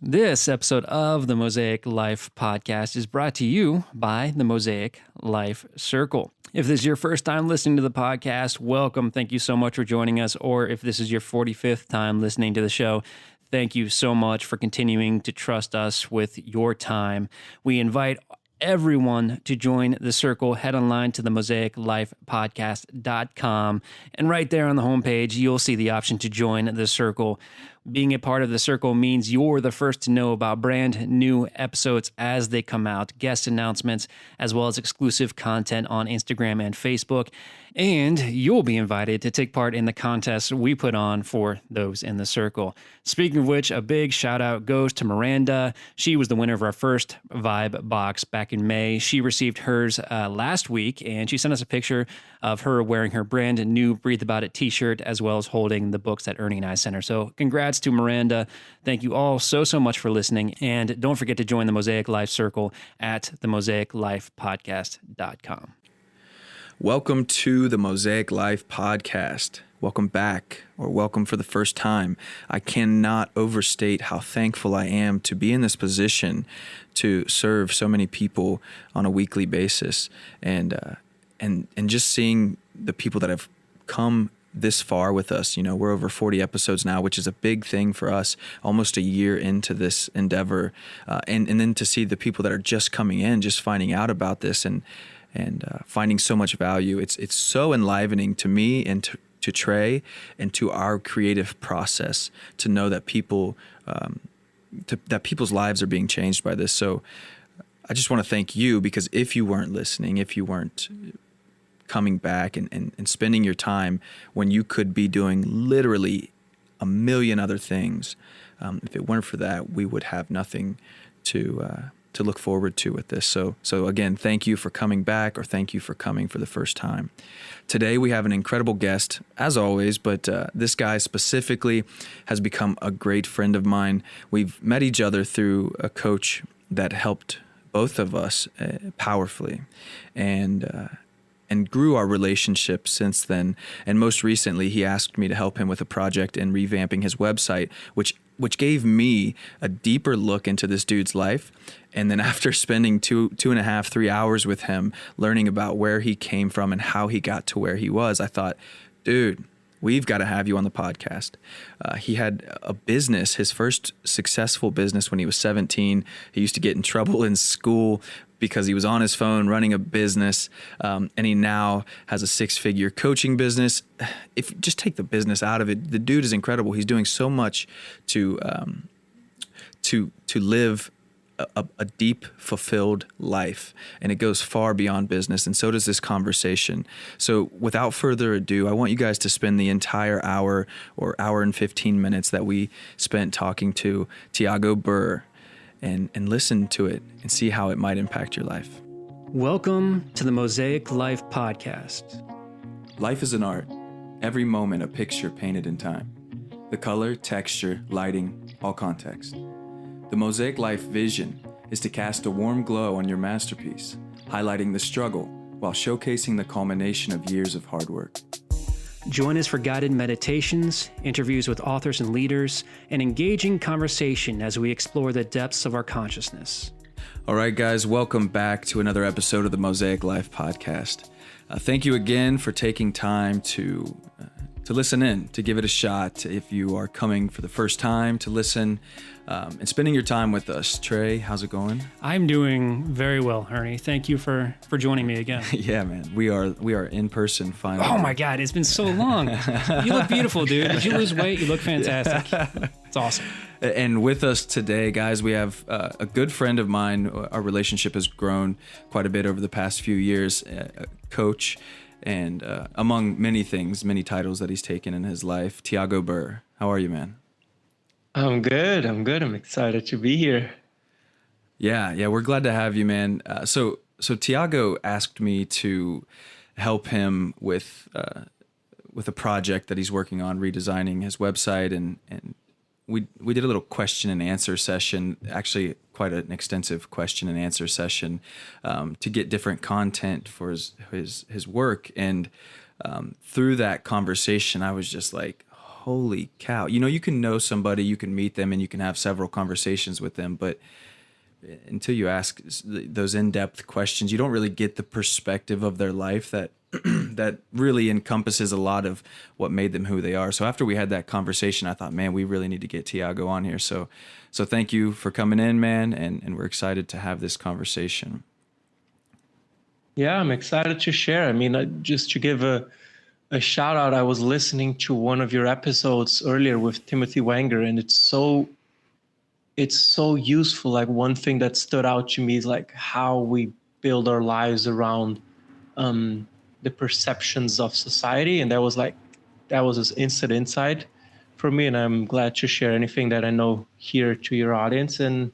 This episode of the Mosaic Life Podcast is brought to you by the Mosaic Life Circle. If this is your first time listening to the podcast, welcome. Thank you so much for joining us. Or if this is your 45th time listening to the show, thank you so much for continuing to trust us with your time. We invite everyone to join the circle. Head online to the mosaiclifepodcast.com, and right there on the homepage, you'll see the option to join the circle. Being a part of the circle means you're the first to know about brand new episodes as they come out, guest announcements, as well as exclusive content on Instagram and Facebook. And you'll be invited to take part in the contests we put on for those in the circle. Speaking of which, a big shout out goes to Miranda. She was the winner of our first Vibe box back in May. She received hers last week, and she sent us a picture of her wearing her brand new Breathe About It t-shirt, as well as holding the books that Ernie and I sent her. So congrats to Miranda. Thank you all so much for listening. And don't forget to join the Mosaic Life Circle at themosaiclifepodcast.com. Welcome to the Mosaic Life Podcast. Welcome back, or welcome for the first time. I cannot overstate how thankful I am to be in this position to serve so many people on a weekly basis, and just seeing the people that have come this far with us. You know, we're over 40 episodes now, which is a big thing for us, almost a year into this endeavor, and then to see the people that are just coming in, just finding out about this and finding so much value. It's so enlivening to me and to Trey and to our creative process to know that people that people's lives are being changed by this. So I just want to thank you, because if you weren't listening, if you weren't coming back and spending your time when you could be doing literally a million other things, if it weren't for that, we would have nothing to look forward to with this. So again, thank you for coming back, or thank you for coming for the first time. Today we have an incredible guest, as always, but this guy specifically has become a great friend of mine. We've met each other through a coach that helped both of us powerfully, and grew our relationship since then. And most recently, he asked me to help him with a project in revamping his website, which gave me a deeper look into this dude's life. And then after spending 2.5, 3 hours with him, learning about where he came from and how he got to where he was, I thought, dude, we've got to have you on the podcast. He had a business, his first successful business when he was 17. He used to get in trouble in school because he was on his phone running a business, and he now has a 6-figure coaching business. If you just take the business out of it, the dude is incredible. He's doing so much to live a deep, fulfilled life, and it goes far beyond business, and so does this conversation. So without further ado, I want you guys to spend the entire hour or hour and 15 minutes that we spent talking to Tiago Buhr and listen to it and see how it might impact your life. Welcome to the Mosaic Life Podcast. Life is an art. Every moment a picture painted in time. The color, texture, lighting, all context. The Mosaic Life vision is to cast a warm glow on your masterpiece, highlighting the struggle while showcasing the culmination of years of hard work. Join us for guided meditations, interviews with authors and leaders, and engaging conversation as we explore the depths of our consciousness. All right, guys, welcome back to another episode of the Mosaic Life Podcast. Thank you again for taking time to listen in, to give it a shot. If you are coming for the first time to listen, and spending your time with us. Trey, how's it going? I'm doing very well, Ernie. Thank you for joining me again. Yeah, man. We are in person finally. Oh my God, it's been so long. You look beautiful, dude. Did you lose weight? You look fantastic. It's awesome. And with us today, guys, we have a good friend of mine. Our relationship has grown quite a bit over the past few years. A coach, and among many things, many titles that he's taken in his life, Tiago Buhr. How are you, man? I'm good. I'm excited to be here. Yeah, we're glad to have you, man. So Tiago asked me to help him with a project that he's working on, redesigning his website, and we did a little question and answer session, actually quite an extensive question and answer session, to get different content for his work. And through that conversation, I was just like, holy cow. You know, you can know somebody, you can meet them, and you can have several conversations with them, but until you ask those in-depth questions, you don't really get the perspective of their life that that really encompasses a lot of what made them who they are. So after we had that conversation, I thought, man, we really need to get Tiago on here. So thank you for coming in, man, and we're excited to have this conversation. Yeah, I'm excited to share. I mean, just to give a shout out, I was listening to one of your episodes earlier with Timothy Wenger, and it's so useful. Like, one thing that stood out to me is like how we build our lives around the perceptions of society. And that was this instant insight for me. And I'm glad to share anything that I know here to your audience and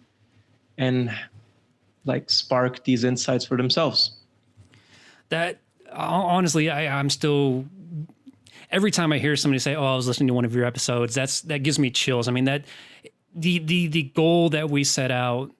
like spark these insights for themselves. That honestly, I'm still, every time I hear somebody say, "Oh, I was listening to one of your episodes," that gives me chills. I mean, that the goal that we set out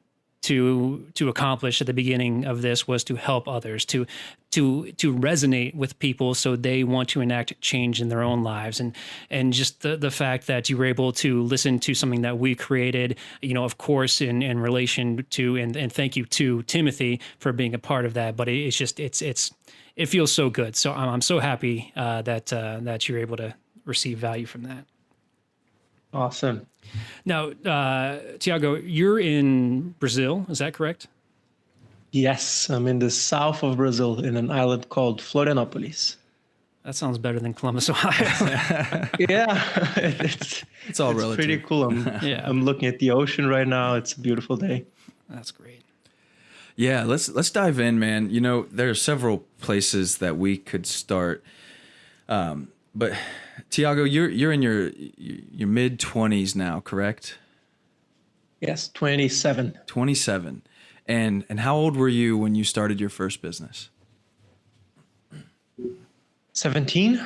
to accomplish at the beginning of this was to help others, to resonate with people so they want to enact change in their own lives. And just the fact that you were able to listen to something that we created, you know, of course, in relation to, and thank you to Timothy for being a part of that. But it feels so good. So I'm so happy that you're able to receive value from that. Awesome. Now, Tiago, you're in Brazil, is that correct? Yes, I'm in the south of Brazil in an island called Florianópolis. That sounds better than Columbus, Ohio. Yeah, it's all relative. Pretty cool. I'm looking at the ocean right now. It's a beautiful day. That's great. Yeah, let's dive in, man. You know, there are several places that we could start, but Tiago, you're in your mid-20s now, correct? Yes, 27. 27. And how old were you when you started your first business? 16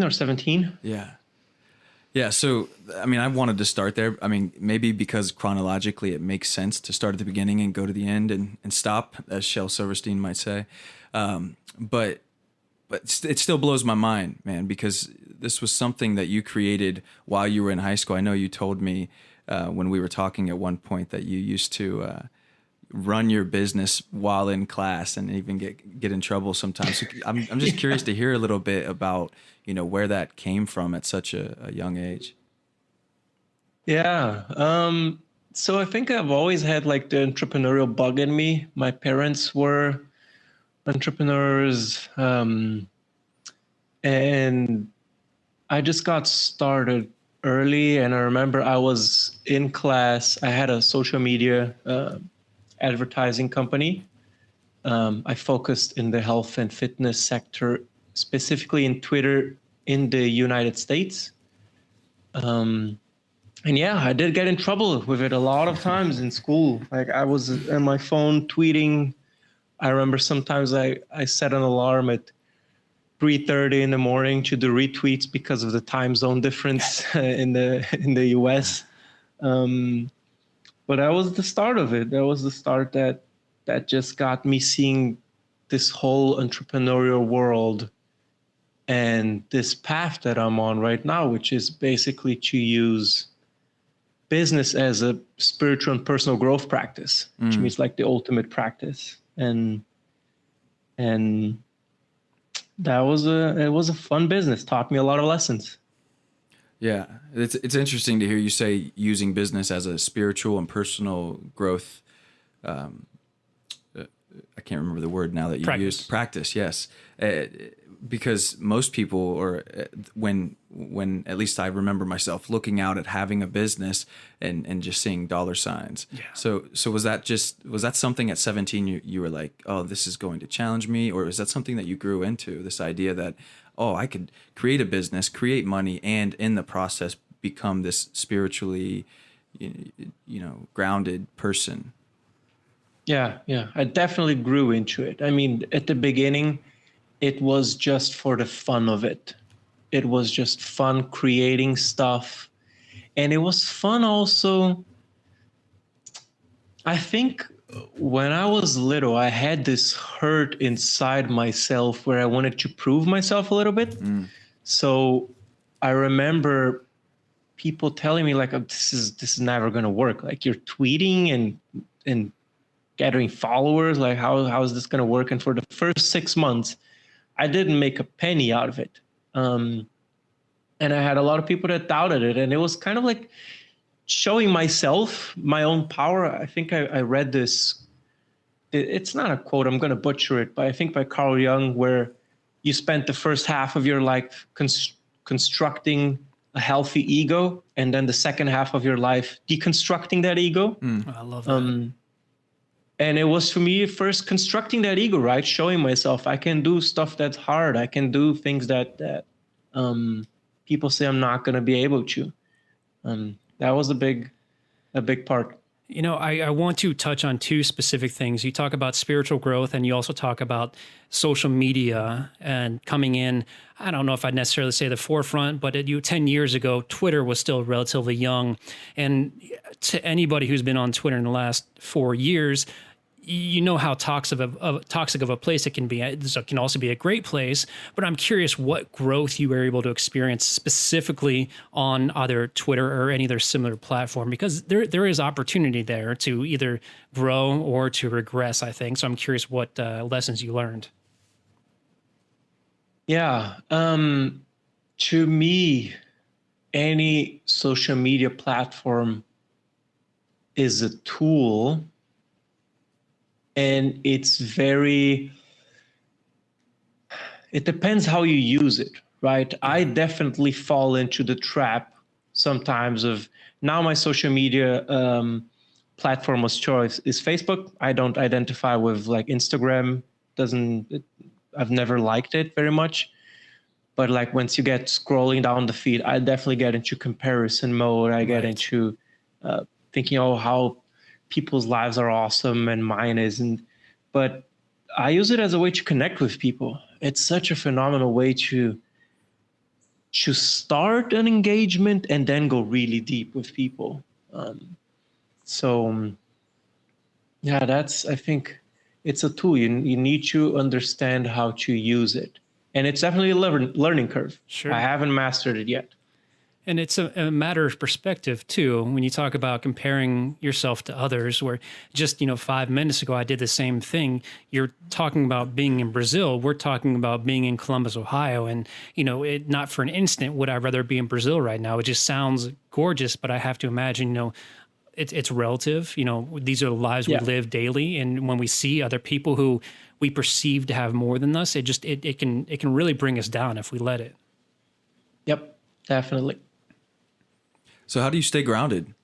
or 17. Yeah. So, I mean, I wanted to start there. I mean, maybe because chronologically it makes sense to start at the beginning and go to the end and stop, as Shel Silverstein might say. But it still blows my mind, man, because this was something that you created while you were in high school. I know you told me when we were talking at one point that you used to run your business while in class and even get in trouble sometimes. So I'm just curious to hear a little bit about, you know, where that came from at such a young age. Yeah. So I think I've always had like the entrepreneurial bug in me. My parents were entrepreneurs, and I just got started early. And I remember I was in class. I had a social media advertising company. I focused in the health and fitness sector, specifically in Twitter in the United States. And yeah, I did get in trouble with it a lot of times in school. Like, I was on my phone tweeting. I remember sometimes I set an alarm at 3:30 in the morning to do retweets because of the time zone difference in the US. But that was the start of it. That was the start that just got me seeing this whole entrepreneurial world and this path that I'm on right now, which is basically to use business as a spiritual and personal growth practice, which means like the ultimate practice. And it was a fun business. Taught me a lot of lessons. Yeah, it's interesting to hear you say using business as a spiritual and personal growth. I can't remember the word now that you used. Practice, yes. Because most people, or when at least I remember myself looking out at having a business and just seeing dollar signs. Yeah. So was that something at 17 you were like, oh, this is going to challenge me? Or is that something that you grew into, this idea that, oh, I could create a business, create money, and in the process become this spiritually, grounded person? Yeah. I definitely grew into it. I mean, at the beginning, it was just for the fun of it. It was just fun creating stuff. And it was fun also. I think when I was little, I had this hurt inside myself where I wanted to prove myself a little bit. So I remember people telling me like, oh, this is never going to work. Like you're tweeting and gathering followers. Like how is this going to work? And for the first 6 months, I didn't make a penny out of it. And I had a lot of people that doubted it. And it was kind of like showing myself my own power. I think I read this. It's not a quote, I'm going to butcher it, but I think by Carl Jung, where you spent the first half of your life constructing a healthy ego, and then the second half of your life deconstructing that ego. I love that. And it was for me first constructing that ego, right? Showing myself I can do stuff that's hard. I can do things that people say I'm not going to be able to. That was a big part. You know, I want to touch on two specific things. You talk about spiritual growth, and you also talk about social media and coming in. I don't know if I'd necessarily say the forefront, but 10 years ago, Twitter was still relatively young. And to anybody who's been on Twitter in the last 4 years, you know how toxic of a place it can be. It can also be a great place, but I'm curious what growth you were able to experience specifically on either Twitter or any other similar platform, because there is opportunity there to either grow or to regress, I think. So I'm curious what lessons you learned. Yeah. To me, any social media platform is a tool. And it depends how you use it, right? I definitely fall into the trap sometimes of, now my social media platform of choice is Facebook. I don't identify with like Instagram. I've never liked it very much. But like once you get scrolling down the feed, I definitely get into comparison mode. I get into thinking, oh, how people's lives are awesome and mine isn't. But I use it as a way to connect with people. It's such a phenomenal way to start an engagement and then go really deep with people. Yeah, I think it's a tool. You need to understand how to use it. And it's definitely a learning curve. Sure. I haven't mastered it yet. And it's a matter of perspective too. When you talk about comparing yourself to others, where just 5 minutes ago I did the same thing. You're talking about being in Brazil. We're talking about being in Columbus, Ohio, and not for an instant would I rather be in Brazil right now. It just sounds gorgeous, but I have to imagine it's relative. These are the lives we live daily, and when we see other people who we perceive to have more than us, it can really bring us down if we let it. Yep, definitely. So how do you stay grounded?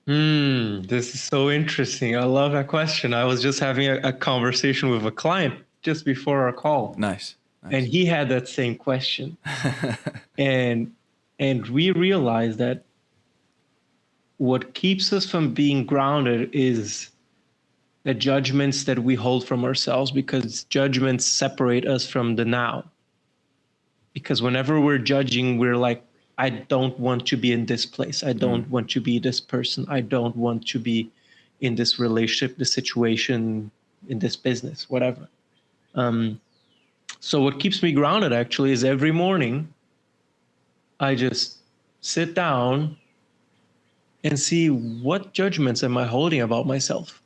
This is so interesting. I love that question. I was just having a conversation with a client just before our call. Nice. And he had that same question. and we realized that what keeps us from being grounded is the judgments that we hold from ourselves, because judgments separate us from the now. Because whenever we're judging, we're like, I don't want to be in this place. I don't want to be this person. I don't want to be in this relationship, this situation, in this business, whatever. So what keeps me grounded actually is every morning, I just sit down and see what judgments am I holding about myself?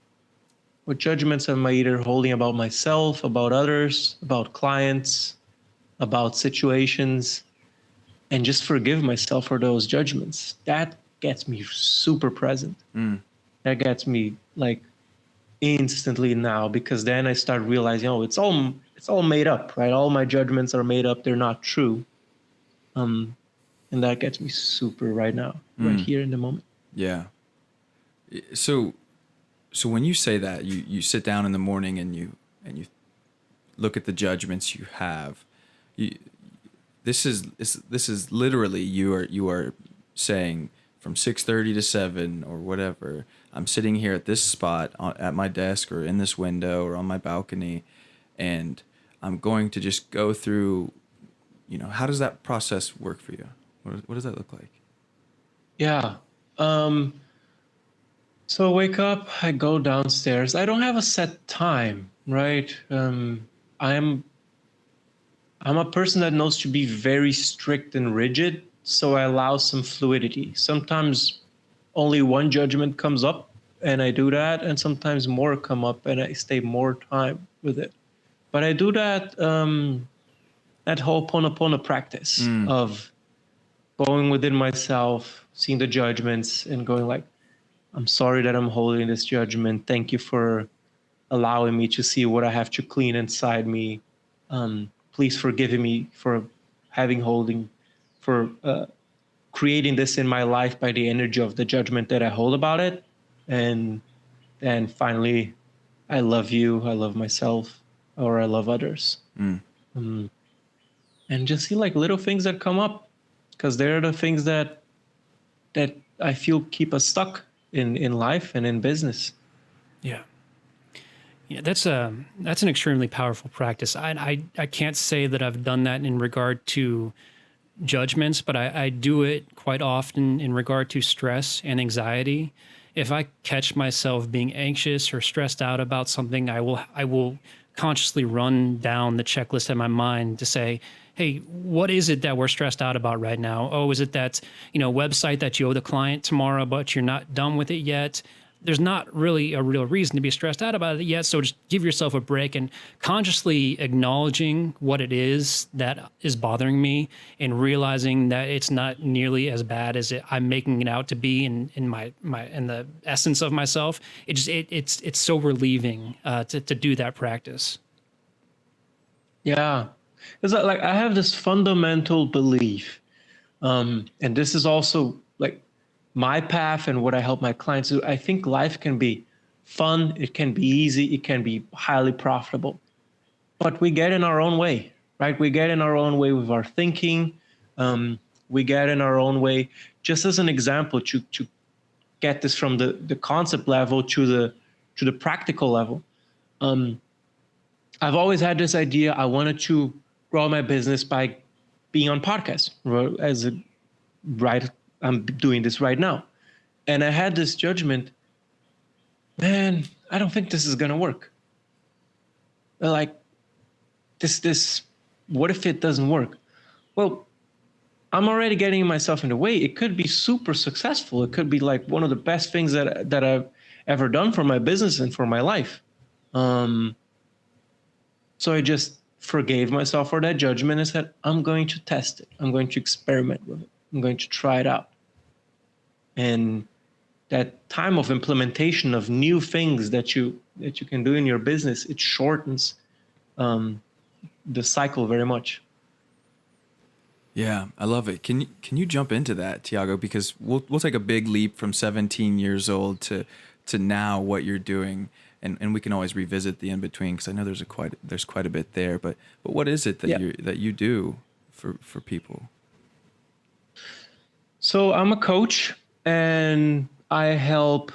What judgments am I either holding about myself, about others, about clients, about situations? And just forgive myself for those judgments. That gets me super present. That gets me like instantly now, because then I start realizing, it's all made up, right? All my judgments are made up. They're not true. And that gets me super right now, right here in the moment. Yeah. So when you say that, you sit down in the morning and you look at the judgments you have, This is literally you are saying from 6:30 to 7 or whatever, I'm sitting here at this spot at my desk or in this window or on my balcony, and I'm going to just go through. How does that process work for you? What does that look like? Yeah. So I wake up, I go downstairs. I don't have a set time, right? I'm a person that knows to be very strict and rigid, so I allow some fluidity. Sometimes only one judgment comes up and I do that, and sometimes more come up and I stay more time with it. But I do that whole Ho'oponopono practice of going within myself, seeing the judgments and going like, I'm sorry that I'm holding this judgment. Thank you for allowing me to see what I have to clean inside me. Please forgive me for for creating this in my life by the energy of the judgment that I hold about it. And then finally, I love you, I love myself, or I love others. Um, and just see like little things that come up, because they're the things that I feel keep us stuck in life and in business. Yeah. Yeah, that's an extremely powerful practice. I can't say that I've done that in regard to judgments, but I do it quite often in regard to stress and anxiety. If I catch myself being anxious or stressed out about something, I will consciously run down the checklist in my mind to say, hey, what is it that we're stressed out about right now? Oh, is it that, website that you owe the client tomorrow, but you're not done with it yet? There's not really a real reason to be stressed out about it yet. So just give yourself a break and consciously acknowledging what it is that is bothering me and realizing that it's not nearly as bad as I'm making it out to be in the essence of myself. It's so relieving to do that practice. Yeah. Because like I have this fundamental belief, and this is also like my path and what I help my clients do. I think life can be fun, it can be easy, it can be highly profitable, but we get in our own way, right? We get in our own way with our thinking. We get in our own way. Just as an example, to get this from the concept level to the practical level. I've always had this idea. I wanted to grow my business by being on podcasts. I'm doing this right now. And I had this judgment, man, I don't think this is going to work. Like this, what if it doesn't work? Well, I'm already getting myself in the way. It could be super successful. It could be like one of the best things that I've ever done for my business and for my life. So I just forgave myself for that judgment and said, I'm going to test it. I'm going to experiment with it. I'm going to try it out. And that time of implementation of new things that you can do in your business, it shortens the cycle very much. Yeah, I love it. Can you jump into that, Tiago? Because we'll take a big leap from 17 years old to now what you're doing. And we can always revisit the in between, because I know there's quite a bit there. But what is it that you do for people? So I'm a coach, and I help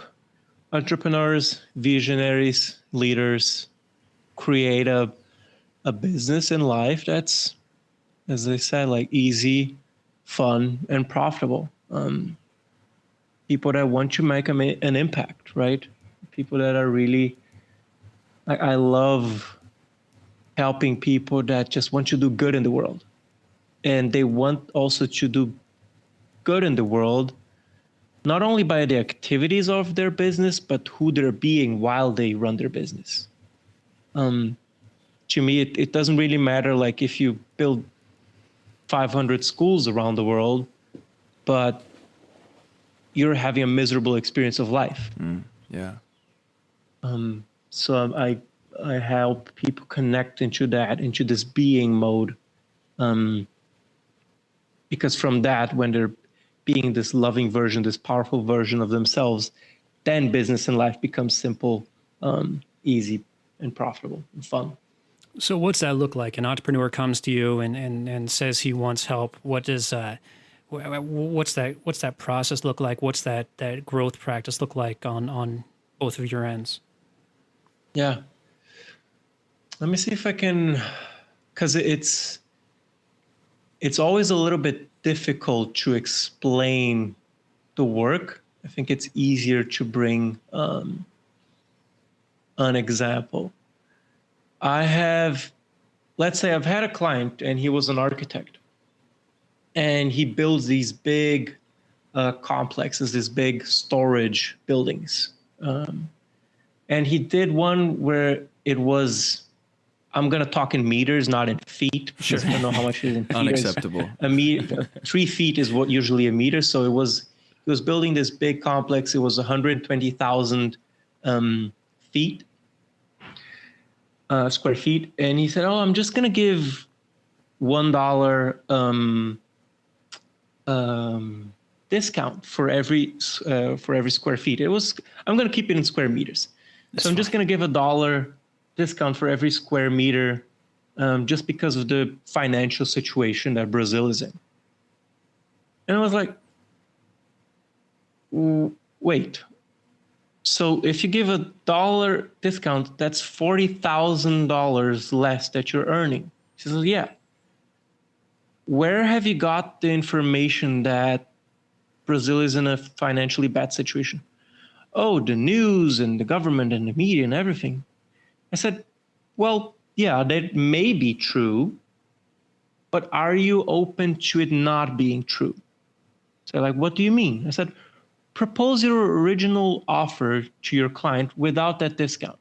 entrepreneurs, visionaries, leaders create a business in life that's, as I said, like easy, fun, and profitable. People that want to make an impact, right? People that are really, I love helping people that just want to do good in the world. And they want also to do good in the world, not only by the activities of their business, but who they're being while they run their business. To me, it doesn't really matter like if you build 500 schools around the world, but you're having a miserable experience of life. Yeah. So I help people connect into this being mode. Because from that, when they're being this loving version, this powerful version of themselves, then business and life becomes simple, easy, and profitable and fun. So what's that look like? An entrepreneur comes to you and says he wants help. What does what's that process look like? What's that growth practice look like on both of your ends? Yeah. Let me see if I can, because it's always a little bit difficult to explain the work. I think it's easier to bring an example. I have let's say I've had a client and he was an architect, and he builds these big complexes, these big storage buildings. And he did one where it was, I'm going to talk in meters, not in feet, because I don't know how much it is in feet. Unacceptable. 3 feet is what usually a meter. So he was building this big complex. It was 120,000 feet, square feet. And he said, oh, I'm just going to give $1 discount for every square feet. I'm going to keep it in square meters. So I'm just going to give $1 discount for every square meter, just because of the financial situation that Brazil is in. And I was like, wait. So if you give $1 discount, that's $40,000 less that you're earning. She says, yeah. Where have you got the information that Brazil is in a financially bad situation? Oh, the news and the government and the media and everything. I said, well, yeah, that may be true, but are you open to it not being true? So like, what do you mean? I said, propose your original offer to your client without that discount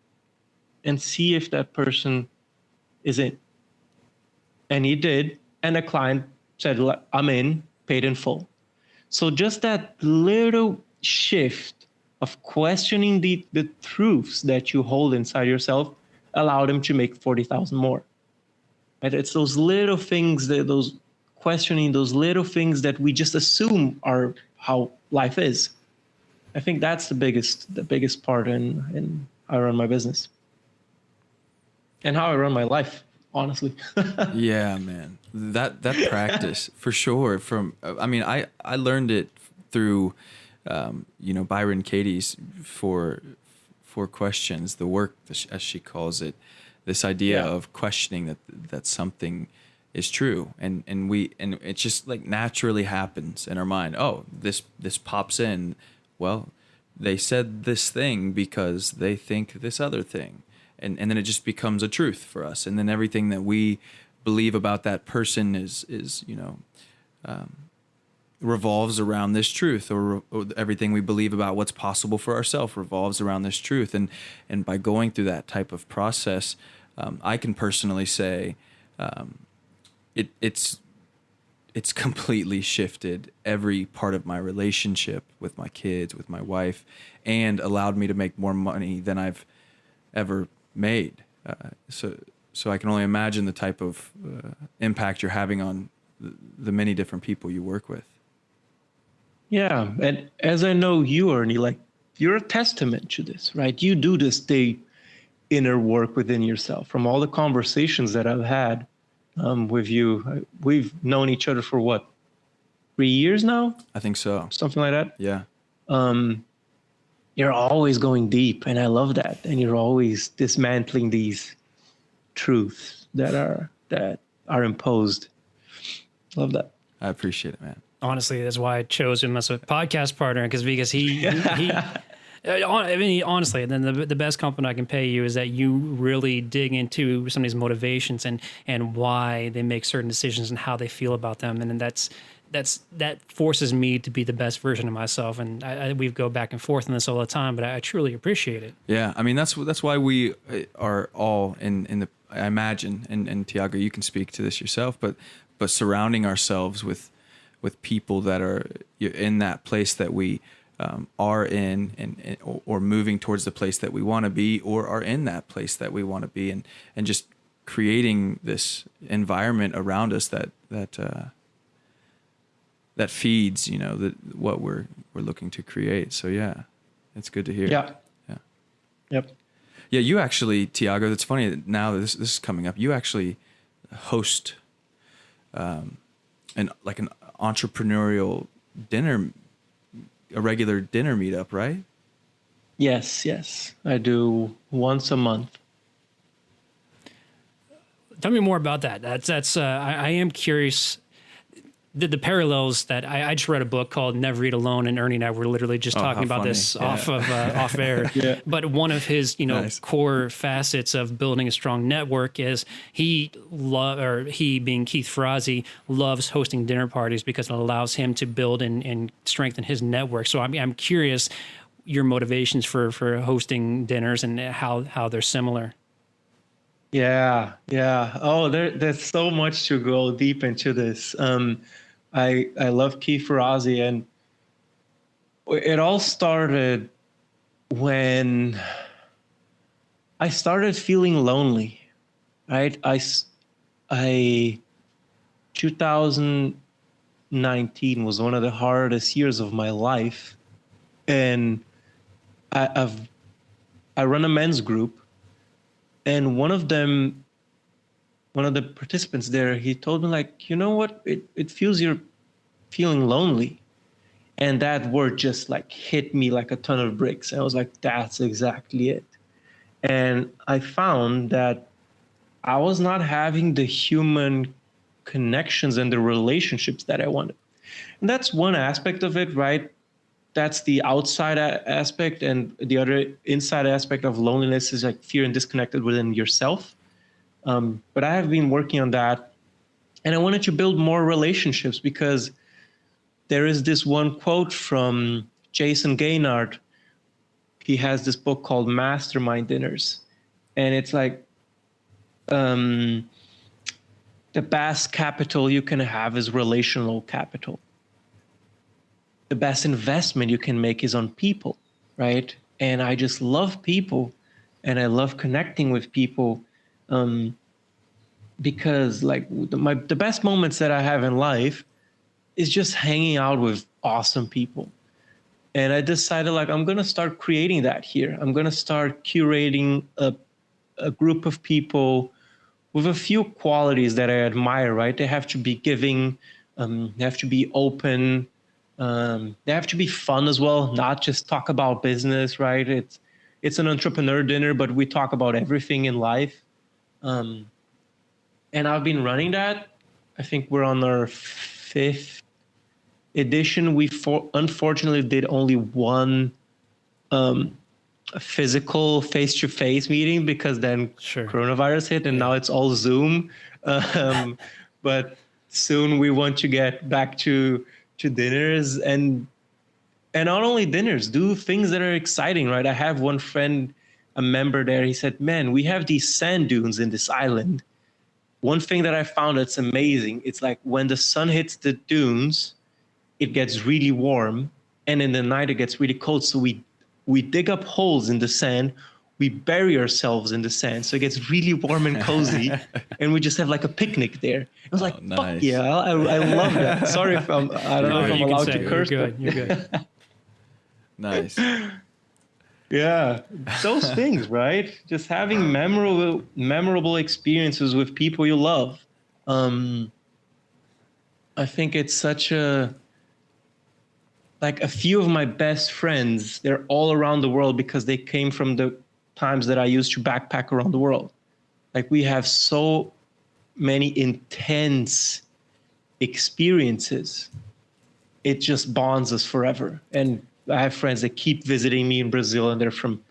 and see if that person is in. And he did. And the client said, I'm in, paid in full. So just that little shift of questioning the truths that you hold inside yourself allowed him to make 40,000 more. Right? It's those little things, those questioning those little things that we just assume are how life is. I think that's the biggest part in how I run my business and how I run my life, honestly. Yeah, man, that practice for sure. I learned it through, Byron Katie's four questions, the work as she calls it, this idea of questioning that something is true, and it just like naturally happens in our mind. Oh, this pops in. Well, they said this thing because they think this other thing. And then it just becomes a truth for us. And then everything that we believe about that person is revolves around this truth, or everything we believe about what's possible for ourselves revolves around this truth. And by going through that type of process, I can personally say it's completely shifted every part of my relationship with my kids, with my wife, and allowed me to make more money than I've ever made. So I can only imagine the type of impact you're having on the many different people you work with. Yeah, and as I know you, Ernie, like you're a testament to this, right? You do this deep inner work within yourself. From all the conversations that I've had with you, we've known each other for what, 3 years now? I think so. Something like that. Yeah. You're always going deep, and I love that. And you're always dismantling these truths that are imposed. Love that. I appreciate it, man. Honestly, that's why I chose him as a podcast partner, because he I mean, honestly, then the best compliment I can pay you is that you really dig into somebody's motivations and why they make certain decisions and how they feel about them, and that forces me to be the best version of myself. And we go back and forth on this all the time, but I truly appreciate it. Yeah, I mean that's why we are all in the. I imagine, and Tiago, you can speak to this yourself, but surrounding ourselves with people that are in that place that we are in, and or moving towards the place that we want to be, or are in that place that we want to be, and just creating this environment around us that feeds, what we're looking to create. So yeah, it's good to hear. Yeah. Yep. Yeah, you actually, Tiago, that's funny that now this is coming up. You actually host an entrepreneurial dinner, a regular dinner meetup, right? Yes. I do once a month. Tell me more about that. That's I am curious. the parallels that I just read a book called Never Eat Alone, and Ernie and I were literally just talking about funny. this off air. Yeah. But one of his, Nice. core facets of building a strong network is he being Keith Ferrazzi loves hosting dinner parties because it allows him to build and strengthen his network. So I'm curious your motivations for hosting dinners and how they're similar. Yeah. Oh, there's so much to go deep into this. I love Keith Ferrazzi, and it all started when I started feeling lonely, right? 2019 was one of the hardest years of my life, and I run a men's group. And one of the participants there, he told me, like, you know what? It feels you're feeling lonely. And that word just like hit me like a ton of bricks. And I was like, that's exactly it. And I found that I was not having the human connections and the relationships that I wanted. And that's one aspect of it, right? That's the outside aspect, and the other inside aspect of loneliness is like fear and disconnected within yourself. But I have been working on that, and I wanted to build more relationships because there is this one quote from Jason Gaynard. He has this book called Mastermind Dinners, and it's like the best capital you can have is relational capital. The best investment you can make is on people, right? And I just love people, and I love connecting with people, because like the best moments that I have in life is just hanging out with awesome people. And I decided, like, I'm gonna start creating that here. I'm gonna start curating a group of people with a few qualities that I admire, right? They have to be giving, they have to be open. They have to be fun as well, not just talk about business, right? It's an entrepreneur dinner, but we talk about everything in life. And I've been running that. I think we're on our 5th edition. We unfortunately did only one physical face-to-face meeting because then coronavirus hit, and now it's all Zoom. But soon we want to get back to dinners, and not only dinners, do things that are exciting, right? I have one friend, a member there, he said, man, we have these sand dunes in this island. One thing that I found that's amazing, it's like when the sun hits the dunes, it gets really warm, and in the night it gets really cold. So we dig up holes in the sand, we bury ourselves in the sand, so it gets really warm and cozy, and we just have like a picnic there. I was like, nice. Fuck yeah, I love that. Sorry if I don't know if I'm allowed to curse. You're good. Nice. Yeah, those things, right? Just having memorable experiences with people you love. I think it's such a few of my best friends, they're all around the world because they came from the times that I used to backpack around the world. Like, we have so many intense experiences. It just bonds us forever. And I have friends that keep visiting me in Brazil, and they're from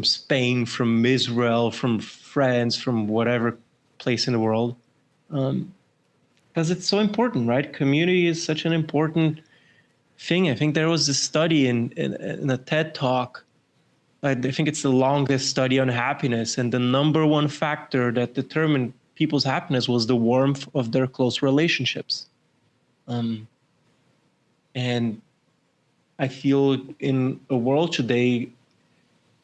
Spain, from Israel, from France, from whatever place in the world. Because it's so important, right? Community is such an important thing. I think there was this study in a TED Talk. I think it's the longest study on happiness, and the number one factor that determined people's happiness was the warmth of their close relationships. And I feel in a world today,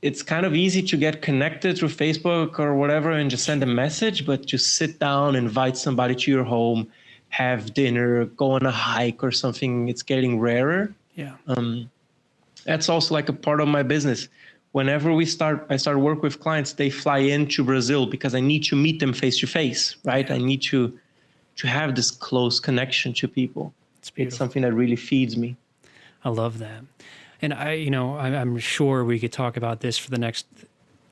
it's kind of easy to get connected through Facebook or whatever and just send a message, but just sit down, invite somebody to your home, have dinner, go on a hike or something, it's getting rarer. Yeah. That's also like a part of my business. Whenever I start work with clients, they fly into Brazil because I need to meet them face to face, right? I need to have this close connection to people. It's something that really feeds me. I love that. And I'm sure we could talk about this for the next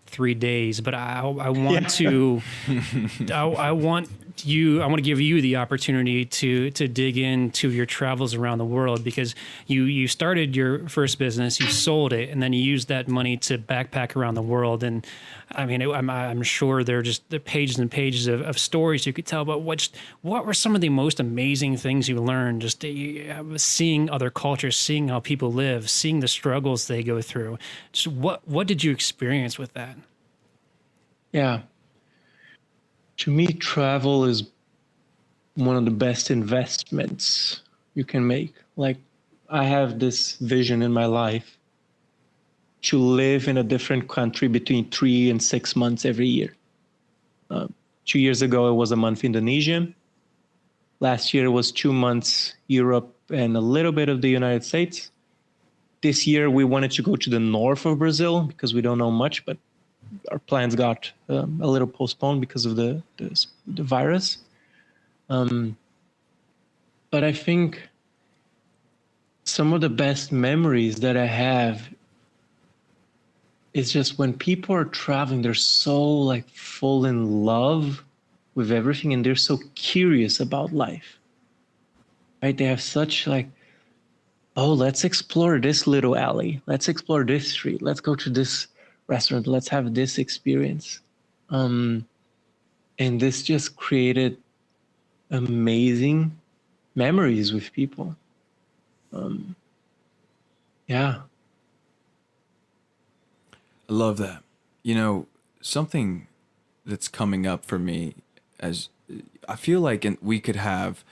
3 days, but I want to, I want I want to give you the opportunity to dig into your travels around the world, because you started your first business, you sold it, and then you used that money to backpack around the world. And I mean, I'm sure there are just the pages and pages of stories you could tell about what were some of the most amazing things you learned, just seeing other cultures, seeing how people live, seeing the struggles they go through. Just what did you experience with that? Yeah. To me, travel is one of the best investments you can make. Like, I have this vision in my life to live in a different country between 3 and 6 months every year. 2 years ago, it was a month Indonesia. Last year, it was 2 months Europe and a little bit of the United States. This year, we wanted to go to the north of Brazil because we don't know much, but our plans got a little postponed because of the virus. But I think some of the best memories that I have is just when people are traveling, they're so like full in love with everything, and they're so curious about life, right? They have such like, oh, let's explore this little alley. Let's explore this street. Let's go to this restaurant. Let's have this experience. And this just created amazing memories with people. Yeah. I love that. You know, something that's coming up for me, as I feel like we could have,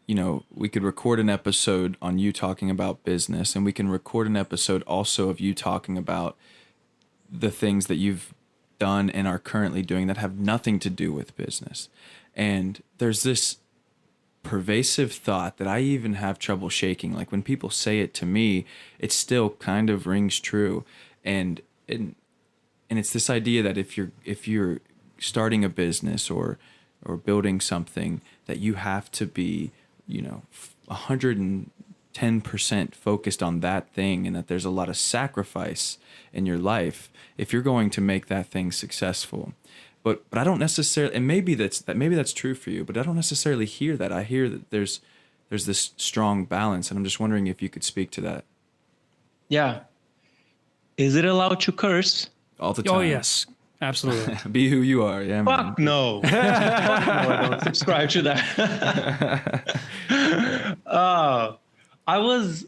we could record an episode on you talking about business, and we can record an episode also of you talking about the things that you've done and are currently doing that have nothing to do with business. And there's this pervasive thought that I even have trouble shaking. Like when people say it to me, it still kind of rings true. And it's this idea that if you're starting a business or building something, that you have to be, 110% focused on that thing, and that there's a lot of sacrifice in your life if you're going to make that thing successful. But I don't necessarily, and maybe that's true for you, but I don't necessarily hear that. I hear that there's this strong balance, and I'm just wondering if you could speak to that. Yeah. Is it allowed to curse? All the time. Oh yes, absolutely. Be who you are. Yeah, man. Fuck no. Fuck no, I don't subscribe to that. I was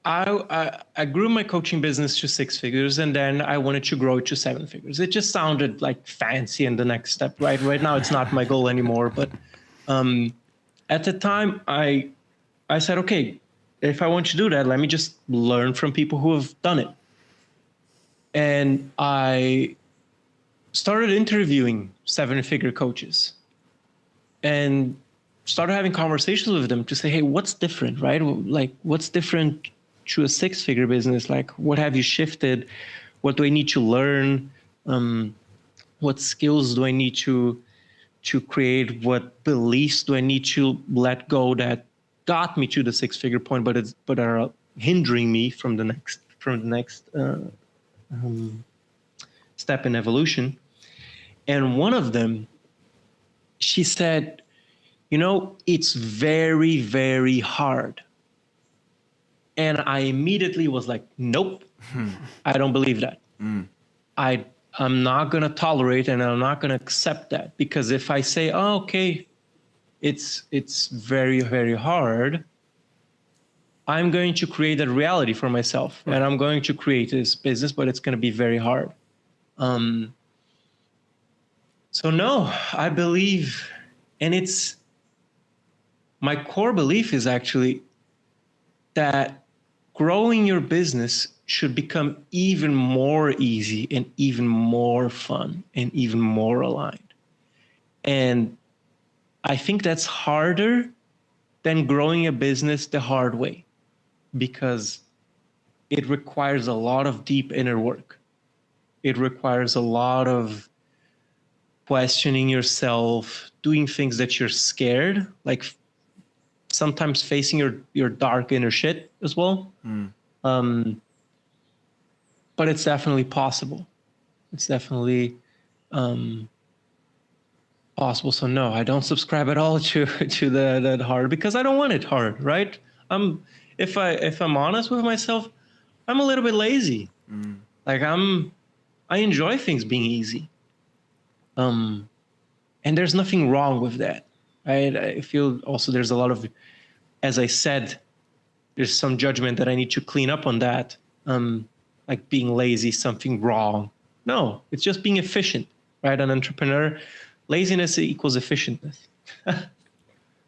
I grew my coaching business to 6 figures, and then I wanted to grow it to 7 figures. It just sounded like fancy and the next step, right? Right now, it's not my goal anymore. But at the time, I said, okay, if I want to do that, let me just learn from people who have done it. And I started interviewing 7-figure coaches and started having conversations with them to say, hey, what's different, right? Like, what's different to a 6-figure business? Like, what have you shifted? What do I need to learn? What skills do I need to create? What beliefs do I need to let go that got me to the 6-figure point, but are hindering me from the next step in evolution? And one of them, she said, it's very, very hard. And I immediately was like, nope, I don't believe that. I'm not going to tolerate, and I'm not going to accept that, because if I say, oh, okay, it's very, very hard, I'm going to create a reality for myself, and I'm going to create this business, but it's going to be very hard. So no, I believe, and my core belief is actually that growing your business should become even more easy and even more fun and even more aligned. And I think that's harder than growing a business the hard way, because it requires a lot of deep inner work. It requires a lot of questioning yourself, doing things that you're scared, like sometimes facing your dark inner shit as well. But it's definitely possible. It's definitely possible. So no, I don't subscribe at all to that hard, because I don't want it hard, right? If I'm honest with myself, I'm a little bit lazy. Like I enjoy things being easy. And there's nothing wrong with that. I feel also there's a lot of, as I said, there's some judgment that I need to clean up on that. Like being lazy, something wrong. No, it's just being efficient, right? An entrepreneur, laziness equals efficientness.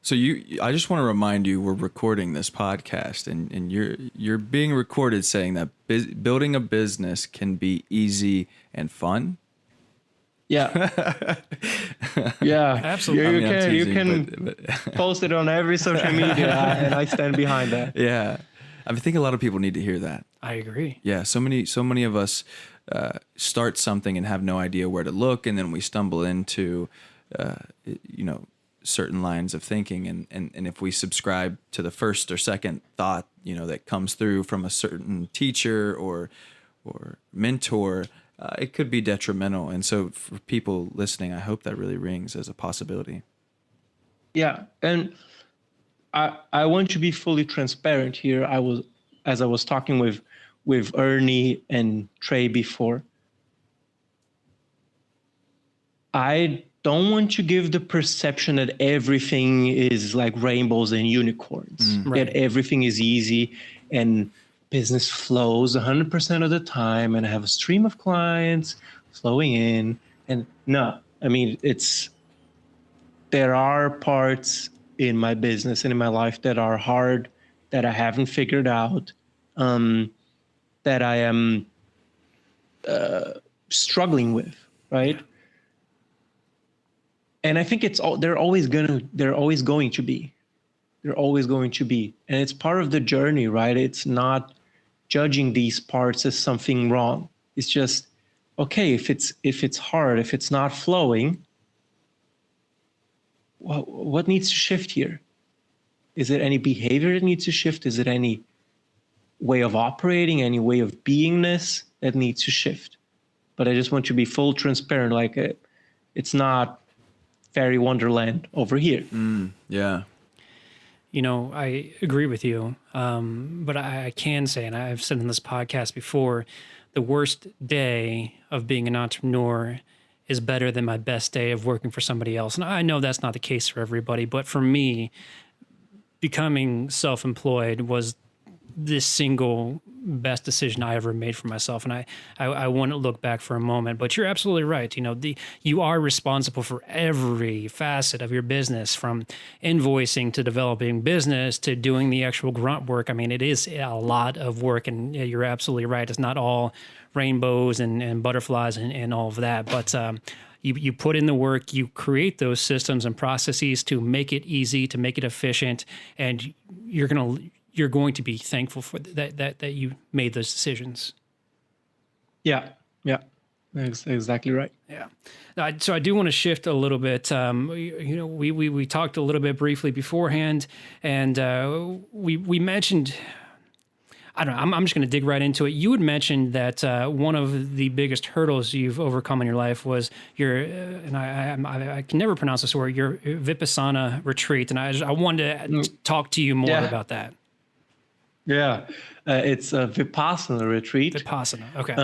So I just want to remind you, we're recording this podcast, and you're being recorded saying that building a business can be easy and fun. Yeah. Yeah, Absolutely. You can post it on every social media, and I stand behind that. Yeah, I think a lot of people need to hear that. I agree. Yeah, so many of us start something and have no idea where to look, and then we stumble into certain lines of thinking, and if we subscribe to the first or second thought that comes through from a certain teacher or mentor, it could be detrimental. And so for people listening, I hope that really rings as a possibility. Yeah, and I want to be fully transparent here. As I was talking with Ernie and Trey before, I don't want to give the perception that everything is like rainbows and unicorns, Right. that everything is easy and business flows 100% of the time, and I have a stream of clients flowing in. And no, I mean, there are parts in my business and in my life that are hard, that I haven't figured out, that I am struggling with, right? And I think they're always going to be, and it's part of the journey, right? It's not judging these parts as something wrong. It's just, okay, if it's hard, if it's not flowing, what needs to shift here? Is it any behavior that needs to shift? Is it any way of operating, any way of beingness that needs to shift? But I just want to be full transparent. Like it's not fairy wonderland over here. Yeah. I agree with you. But I can say, and I've said in this podcast before, the worst day of being an entrepreneur is better than my best day of working for somebody else. And I know that's not the case for everybody, but for me, becoming self-employed was the single best decision I ever made for myself. And I want to look back for a moment, but you're absolutely right. You are responsible for every facet of your business, from invoicing to developing business to doing the actual grunt work. I mean, it is a lot of work, and you're absolutely right. It's not all rainbows and butterflies and all of that, but you put in the work, you create those systems and processes to make it easy, to make it efficient, and you're going to be thankful for that you made those decisions. Yeah, that's exactly right. Yeah. So I do want to shift a little bit. We talked a little bit briefly beforehand, and we mentioned, I don't know, I'm just going to dig right into it. You had mentioned that one of the biggest hurdles you've overcome in your life was and I can never pronounce this word, your Vipassana retreat. And I wanted to talk to you more about that. Yeah, it's a Vipassana retreat. Vipassana, okay.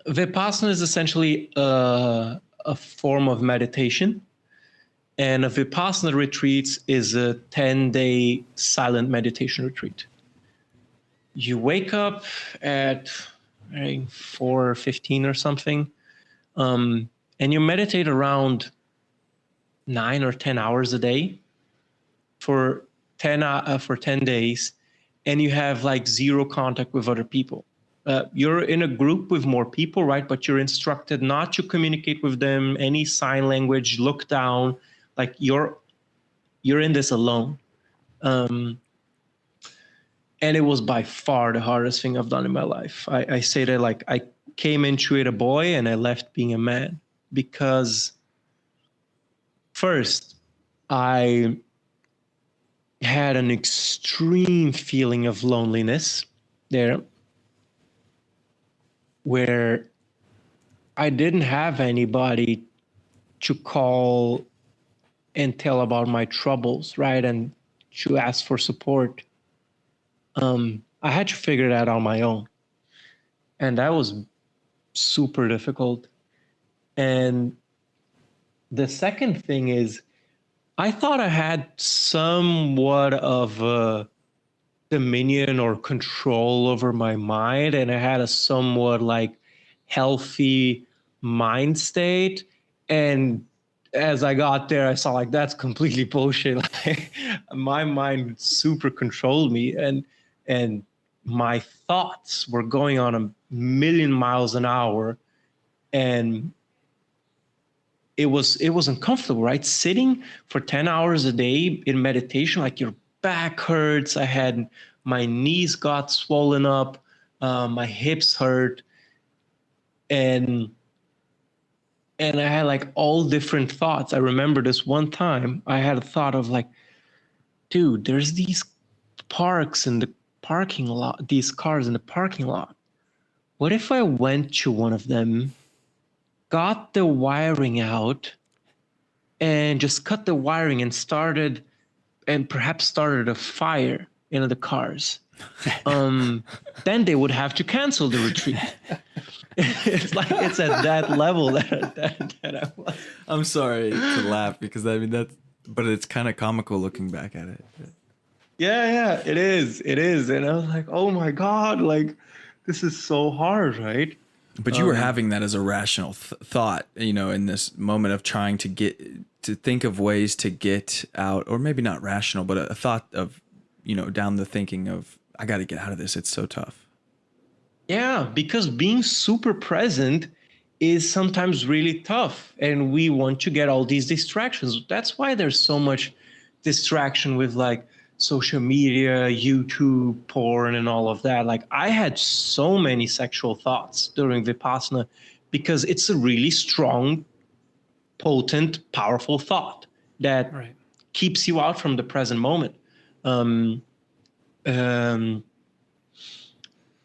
Vipassana is essentially a form of meditation, and a Vipassana retreat is a 10-day silent meditation retreat. You wake up at 4:15 or something, and you meditate around 9 or 10 hours a day for 10 days. And you have like zero contact with other people. You're in a group with more people, right? But you're instructed not to communicate with them, any sign language, look down, like you're in this alone. And it was by far the hardest thing I've done in my life. I say that like I came into it a boy and I left being a man, because first I had an extreme feeling of loneliness there, where I didn't have anybody to call and tell about my troubles, right? And to ask for support. I had to figure that out on my own. And that was super difficult. And the second thing is, I thought I had somewhat of a dominion or control over my mind, and I had a somewhat like healthy mind state. And as I got there, I saw like that's completely bullshit. Like my mind super controlled me, and my thoughts were going on a million miles an hour, and it was uncomfortable, right? Sitting for 10 hours a day in meditation, like your back hurts. I had my knees got swollen up, my hips hurt, and and I had like all different thoughts. I remember this one time I had a thought of like, dude, there's these parks in the parking lot, these cars in the parking lot. What if I went to one of them, got the wiring out, and just cut the wiring and perhaps started a fire in the cars? Then they would have to cancel the retreat. It's like it's at that level that I was. I'm sorry to laugh because I mean but it's kind of comical looking back at it. Yeah, it is. And I was like, oh my God, like this is so hard, right? But you were having that as a rational thought, in this moment of trying to think of ways to get out, or maybe not rational, but a thought of, down the thinking of, I got to get out of this. It's so tough. Yeah, because being super present is sometimes really tough, and we want to get all these distractions. That's why there's so much distraction with like social media, YouTube, porn, and all of that. Like I had so many sexual thoughts during Vipassana because it's a really strong, potent, powerful thought that keeps you out from the present moment.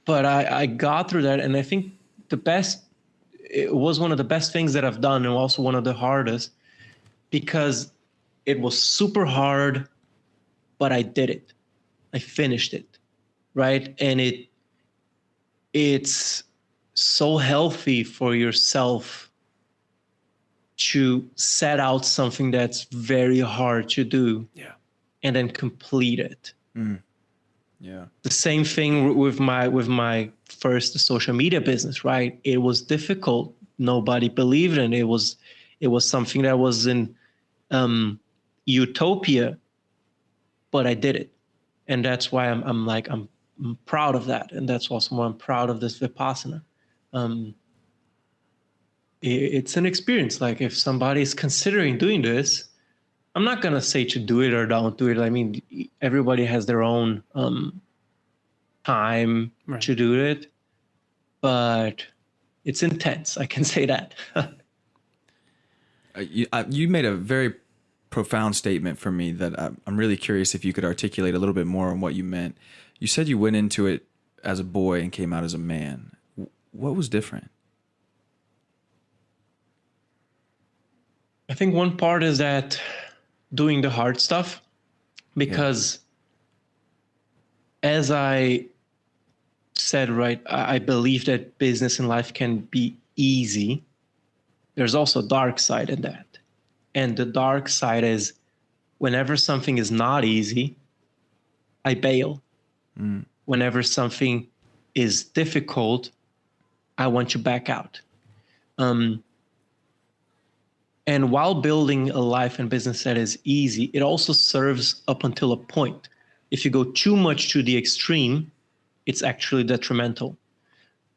But I got through that, and I think it was one of the best things that I've done, and also one of the hardest, because it was super hard, but I did it. I finished it, right? And it's so healthy for yourself to set out something that's very hard to do, and then complete it. Yeah. The same thing with my first social media business, right? It was difficult. Nobody believed in it. It was something that was in utopia, but I did it, and that's why I'm proud of that, and that's also why I'm proud of this Vipassana. It's an experience. Like if somebody is considering doing this, I'm not gonna say to do it or don't do it. I mean, everybody has their own time to do it, but it's intense. I can say that. You made a very profound statement for me that I'm really curious if you could articulate a little bit more on what you meant. You said you went into it as a boy and came out as a man. What was different? I think one part is that doing the hard stuff, because as I said, right, I believe that business and life can be easy. There's also a dark side in that. And the dark side is whenever something is not easy, I bail. Whenever something is difficult, I want to back out. And while building a life and business that is easy, it also serves up until a point. If you go too much to the extreme, it's actually detrimental.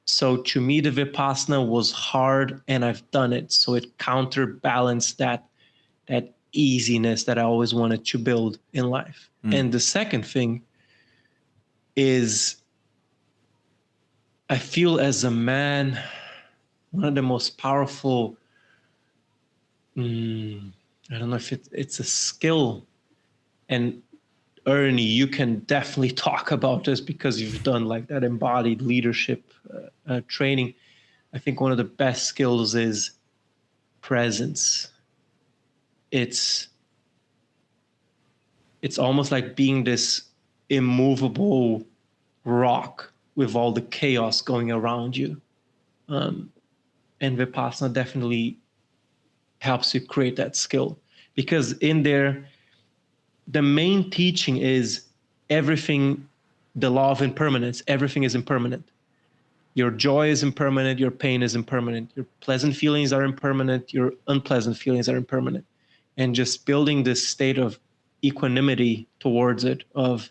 So to me, the Vipassana was hard, and I've done it. So it counterbalanced that easiness that I always wanted to build in life. And the second thing is, I feel as a man, one of the most powerful, I don't know if it's a skill, and Ernie, you can definitely talk about this because you've done like that embodied leadership training. I think one of the best skills is presence. It's almost like being this immovable rock with all the chaos going around you. And Vipassana definitely helps you create that skill, because in there, the main teaching is everything, the law of impermanence, everything is impermanent. Your joy is impermanent, your pain is impermanent, your pleasant feelings are impermanent, your unpleasant feelings are impermanent. And just building this state of equanimity towards it, of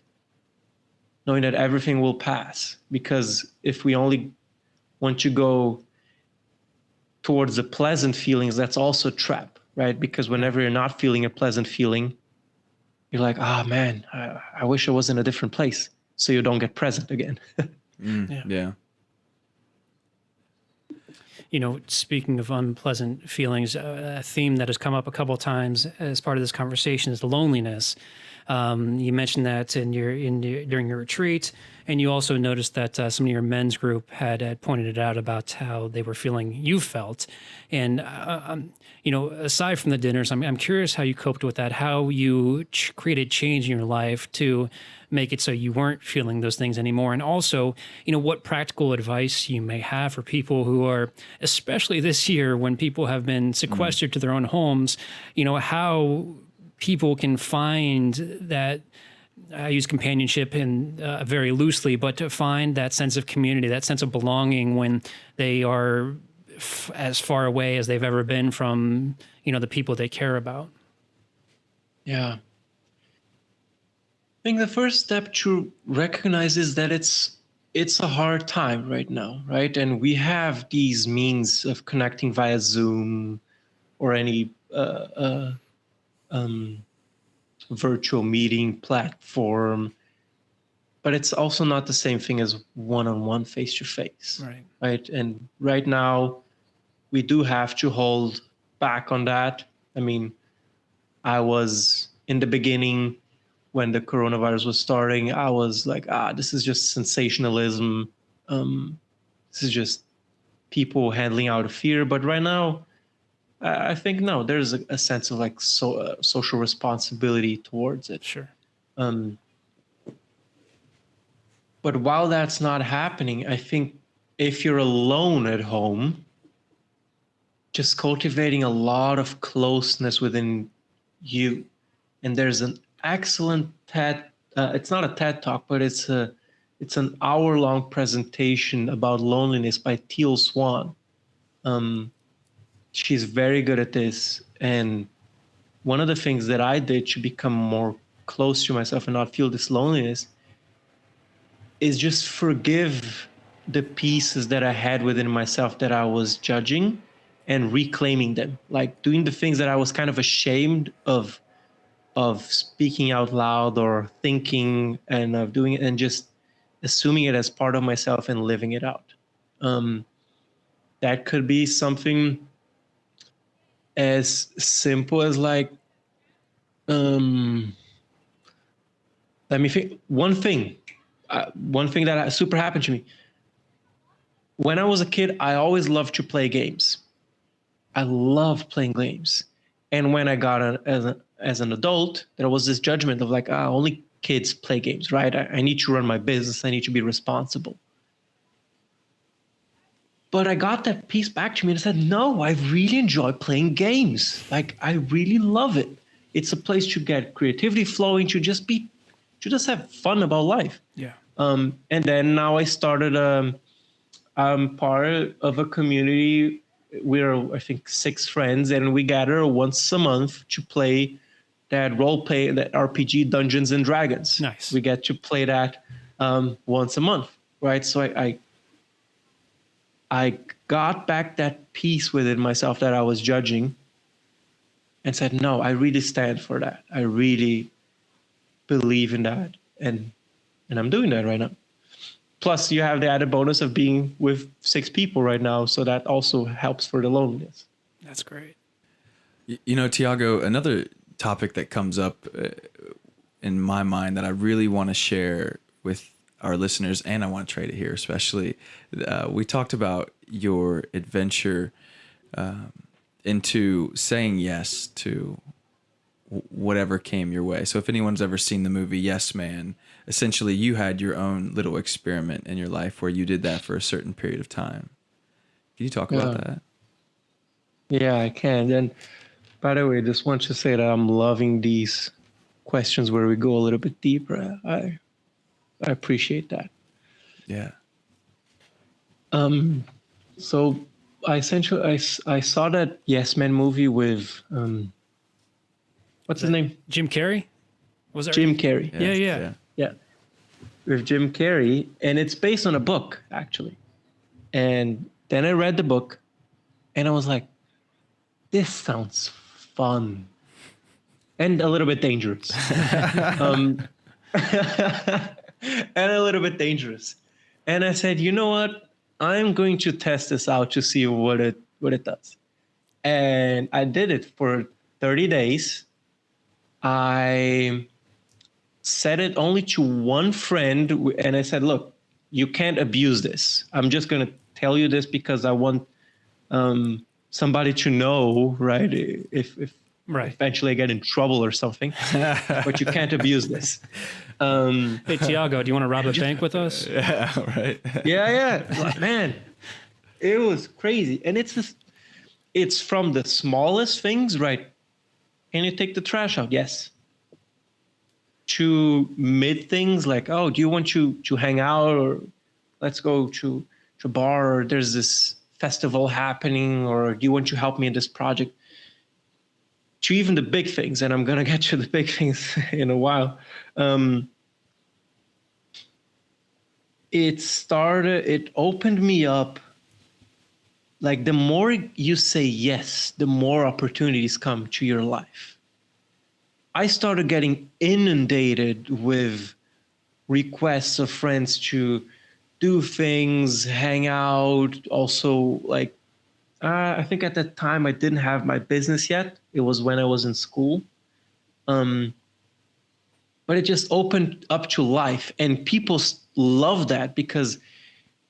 knowing that everything will pass. Because if we only want to go towards the pleasant feelings, that's also a trap, right? Because whenever you're not feeling a pleasant feeling, you're like, oh man, I wish I was in a different place. So you don't get present again. Yeah. You know, speaking of unpleasant feelings, a theme that has come up a couple of times as part of this conversation is the loneliness. You mentioned that during your retreat, and you also noticed that some of your men's group had pointed it out about how they were feeling you felt. And you know, aside from the dinners, I'm curious how you coped with that, how you created change in your life to make it so you weren't feeling those things anymore. And also, you know, what practical advice you may have for people who are, especially this year when people have been sequestered to their own homes, you know, how people can find that, I use companionship in very loosely, but to find that sense of community, that sense of belonging when they are as far away as they've ever been from, you know, the people they care about. Yeah. I think the first step to recognize is that it's a hard time right now, right? And we have these means of connecting via Zoom or any virtual meeting platform, but it's also not the same thing as one-on-one, face-to-face, right? And right now, we do have to hold back on that. I mean, I was in the beginning, when the coronavirus was starting, I was like, this is just sensationalism. This is just people handling out of fear. But right now, I think, no, there's a sense of like social responsibility towards it. Sure. But while that's not happening, I think if you're alone at home, just cultivating a lot of closeness within you. And there's an excellent TED, it's not a TED talk, but it's an hour-long presentation about loneliness by Teal Swan. She's very good at this. And one of the things that I did to become more close to myself and not feel this loneliness is just forgive the pieces that I had within myself that I was judging and reclaiming them, like doing the things that I was kind of ashamed of speaking out loud or thinking, and of doing it and just assuming it as part of myself and living it out. That could be something as simple as like, let me think. One thing that super happened to me. When I was a kid, I always loved to play games. I love playing games. And when I got as an adult, there was this judgment of like, only kids play games, right? I need to run my business. I need to be responsible. But I got that piece back to me and I said, no, I really enjoy playing games. Like, I really love it. It's a place to get creativity flowing, to just have fun about life. Yeah. And then now I started, I'm part of a community. We're, I think, 6 friends, and we gather once a month to play that role play, that RPG, Dungeons and Dragons. Nice. We get to play that once a month, right? So I got back that piece within myself that I was judging and said, no, I really stand for that. I really believe in that. And I'm doing that right now. Plus, you have the added bonus of being with 6 people right now. So that also helps for the loneliness. That's great. You know, Tiago, another topic that comes up in my mind that I really want to share with our listeners, and I want to trade it here especially, we talked about your adventure into saying yes to whatever came your way. So if anyone's ever seen the movie Yes Man, essentially you had your own little experiment in your life where you did that for a certain period of time. Can you talk about that? Yeah, I can. And by the way, just want to say that I'm loving these questions where we go a little bit deeper. I appreciate that. Yeah. So I saw that Yes Man movie with what's his name? Jim Carrey? Was that Jim Carrey. Yeah. With Jim Carrey, and it's based on a book actually. And then I read the book, and I was like, "This sounds fun, and a little bit dangerous." And a little bit dangerous. And I said, "You know what? I'm going to test this out to see what it does." And I did it for 30 days. I said it only to one friend, and I said, "Look, you can't abuse this. I'm just going to tell you this because I want somebody to know, right? If eventually I get in trouble or something, but you can't abuse this." Hey, Tiago, do you want to rob a bank with us? Yeah, right. Yeah. Like, man, it was crazy. And it's from the smallest things, right? Can you take the trash out? Yes. To mid things like, oh, do you want to hang out, or let's go to a bar, or there's this festival happening, or do you want to help me in this project? To even the big things, and I'm going to get to the big things in a while. It opened me up. Like, the more you say yes, the more opportunities come to your life. I started getting inundated with requests of friends to do things, hang out. Also, like, I think at that time I didn't have my business yet. It was when I was in school. But it just opened up to life, and people love that because,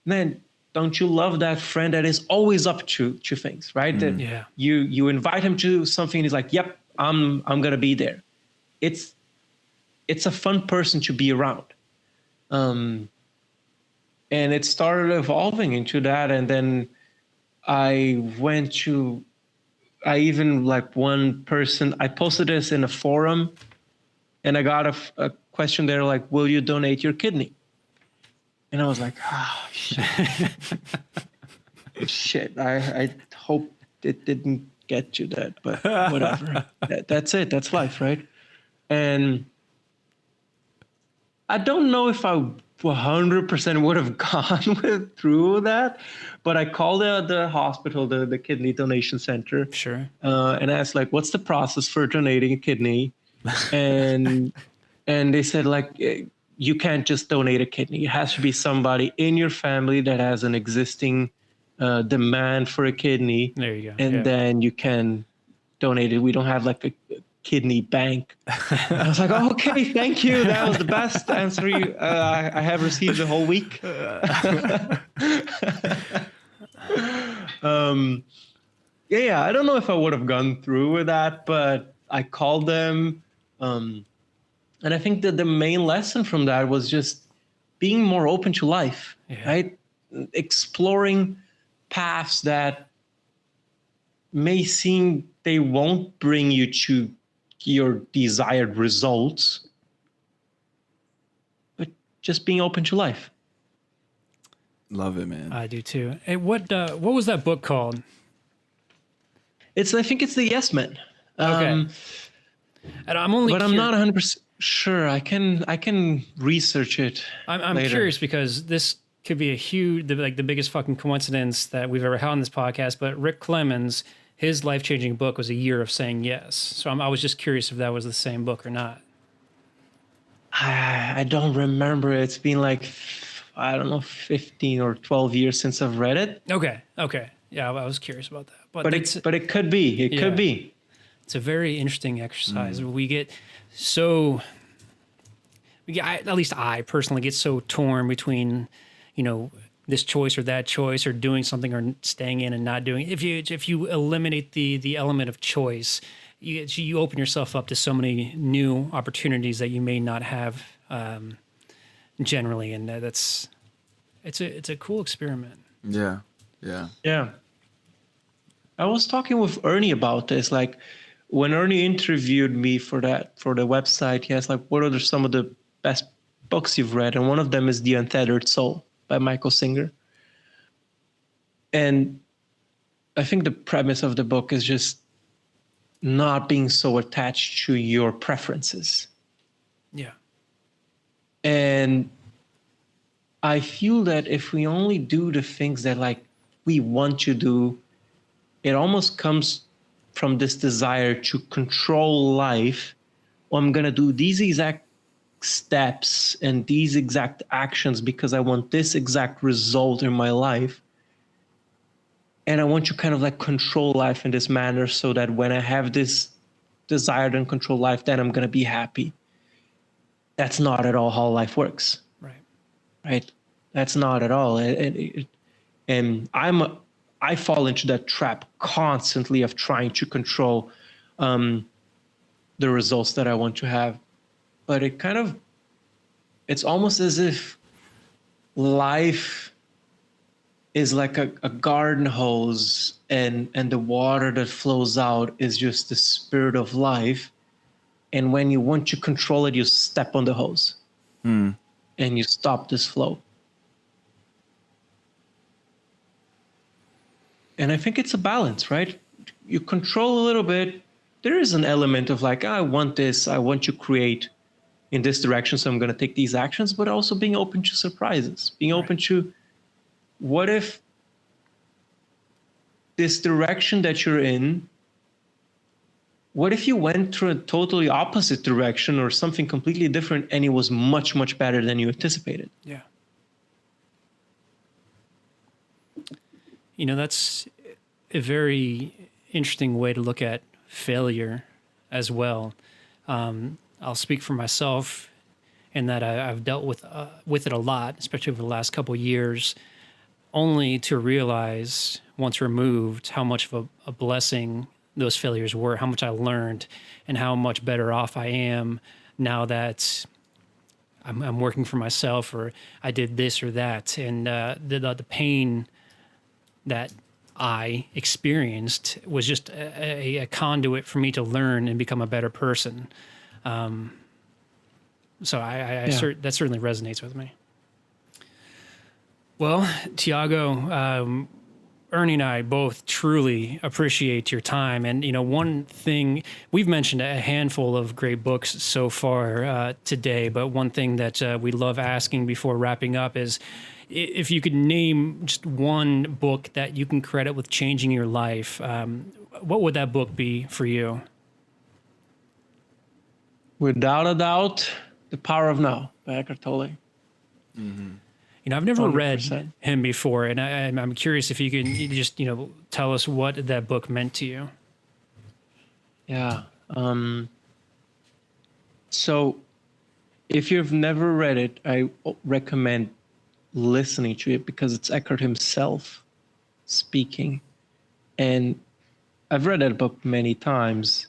man, don't you love that friend that is always up to things, right? That you invite him to something, and he's like, "Yep, I'm gonna be there." It's a fun person to be around. And it started evolving into that, and then I even, like, one person, I posted this in a forum, and I got a question there like, "Will you donate your kidney?" And I was like, shit. Shit. I hope it didn't get to that, but whatever. That's it. That's life, right? And I don't know if I 100% would have gone through that, but I called the hospital, the kidney donation center. Sure. And asked, like, what's the process for donating a kidney? And they said, like, you can't just donate a kidney. It has to be somebody in your family that has an existing demand for a kidney. There you go. And then you can donate it. We don't have, like, a kidney bank. I was like, oh, okay, thank you. That was the best answer I have received the whole week. Yeah, I don't know if I would have gone through with that, but I called them. And I think that the main lesson from that was just being more open to life, right? Exploring paths that may seem they won't bring you to your desired results, but just being open to life. Love it, man. I do too. Hey, what was that book called? I think it's the Yes Men. Okay. And I'm not 100% sure. I can research it. I'm later. curious because this could be the biggest fucking coincidence that we've ever had on this podcast. But Rick Clemens, his life-changing book was A Year of Saying Yes. So I was just curious if that was the same book or not. I don't remember. It's been like, I don't know, 15 or 12 years since I've read it. Okay. Yeah, I was curious about that. But it could be. It could be. It's a very interesting exercise. At least I personally get so torn between, this choice or that choice, or doing something or staying in and not doing it. If you eliminate the element of choice, you open yourself up to so many new opportunities that you may not have generally, and it's a cool experiment. Yeah. Yeah. I was talking with Ernie about this. Like when Ernie interviewed me for the website, he asked like, what are some of the best books you've read? And one of them is The Untethered Soul by Michael Singer. And I think the premise of the book is just not being so attached to your preferences. Yeah. And I feel that if we only do the things that like we want to do, it almost comes from this desire to control life. Well, I'm going to do these exact steps and these exact actions because I want this exact result in my life. And I want to kind of like control life in this manner so that when I have this desired and controlled life, then I'm going to be happy. That's not at all how life works. Right? That's not at all. And I fall into that trap constantly of trying to control the results that I want to have. But it's almost as if life is like a garden hose, and the water that flows out is just the spirit of life. And when you want to control it, you step on the hose and you stop this flow. And I think it's a balance, right? You control a little bit. There is an element of like, I want this, I want to create in this direction, so I'm going to take these actions, but also being open to surprises, being open to what if this direction that you're in, what if you went through a totally opposite direction or something completely different and it was much, much better than you anticipated? Yeah. You know, that's a very interesting way to look at failure as well. I'll speak for myself in that I've dealt with it a lot, especially over the last couple of years, only to realize once removed how much of a blessing those failures were, how much I learned, and how much better off I am now that I'm working for myself, or I did this or that. And the pain that I experienced was just a conduit for me to learn and become a better person. So that certainly resonates with me. Well, Tiago, Ernie and I both truly appreciate your time. And, you know, one thing, we've mentioned a handful of great books so far today, but one thing that we love asking before wrapping up is if you could name just one book that you can credit with changing your life, what would that book be for you? Without a doubt, The Power of Now by Eckhart Tolle. Mm-hmm. You know, I've never 100%. read him before, and I'm curious if you can just, you know, tell us what that book meant to you. Yeah. So if you've never read it, I recommend listening to it because it's Eckhart himself speaking. And I've read that book many times,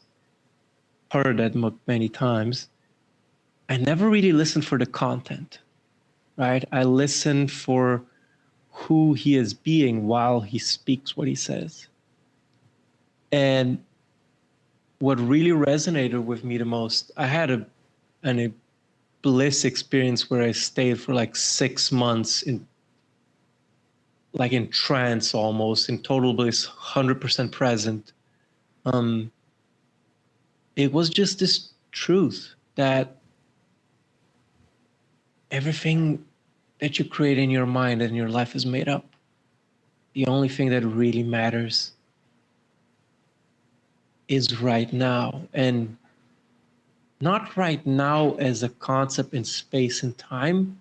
heard that book many times. I never really listened for the content. Right? I listen for who he is being while he speaks what he says. And what really resonated with me the most, I had a bliss experience where I stayed for like 6 months in trance almost, in total bliss, 100% present. It was just this truth that everything that you create in your mind and your life is made up. The only thing that really matters is right now. And not right now as a concept in space and time,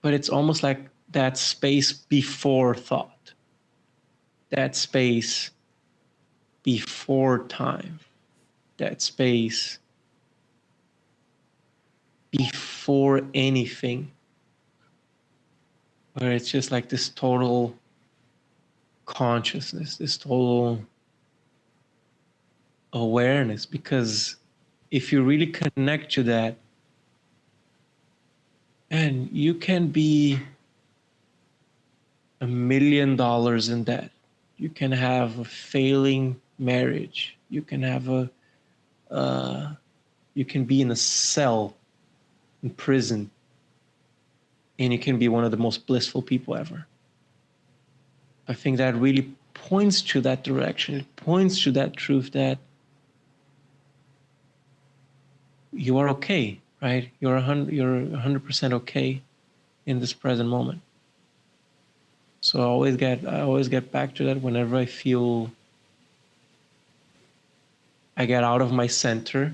but it's almost like that space before thought, that space before time, that space before anything. where it's just like this total consciousness, this total awareness. Because if you really connect to that, and you can be $1 million in debt, you can have a failing marriage, you can have you can be in a cell in prison, and you can be one of the most blissful people ever. I think that really points to that direction. It points to that truth that you are okay, right? You're 100% okay in this present moment. So I always get back to that whenever I feel I get out of my center.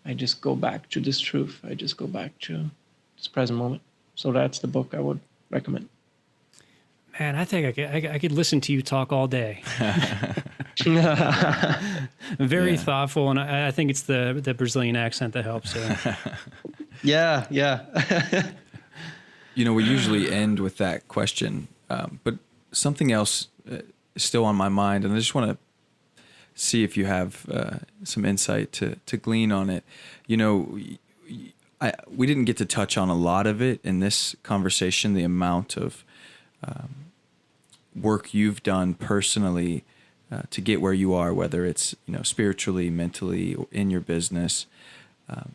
I just go back to this truth. I just go back to this present moment. So that's the book I would recommend. Man, I think I could listen to you talk all day. Very thoughtful, and I think it's the Brazilian accent that helps. Yeah. You know, we usually end with that question, but something else is still on my mind, and I just want to see if you have some insight to glean on it. You know, we didn't get to touch on a lot of it in this conversation, the amount of work you've done personally to get where you are, whether it's, you know, spiritually, mentally, or in your business.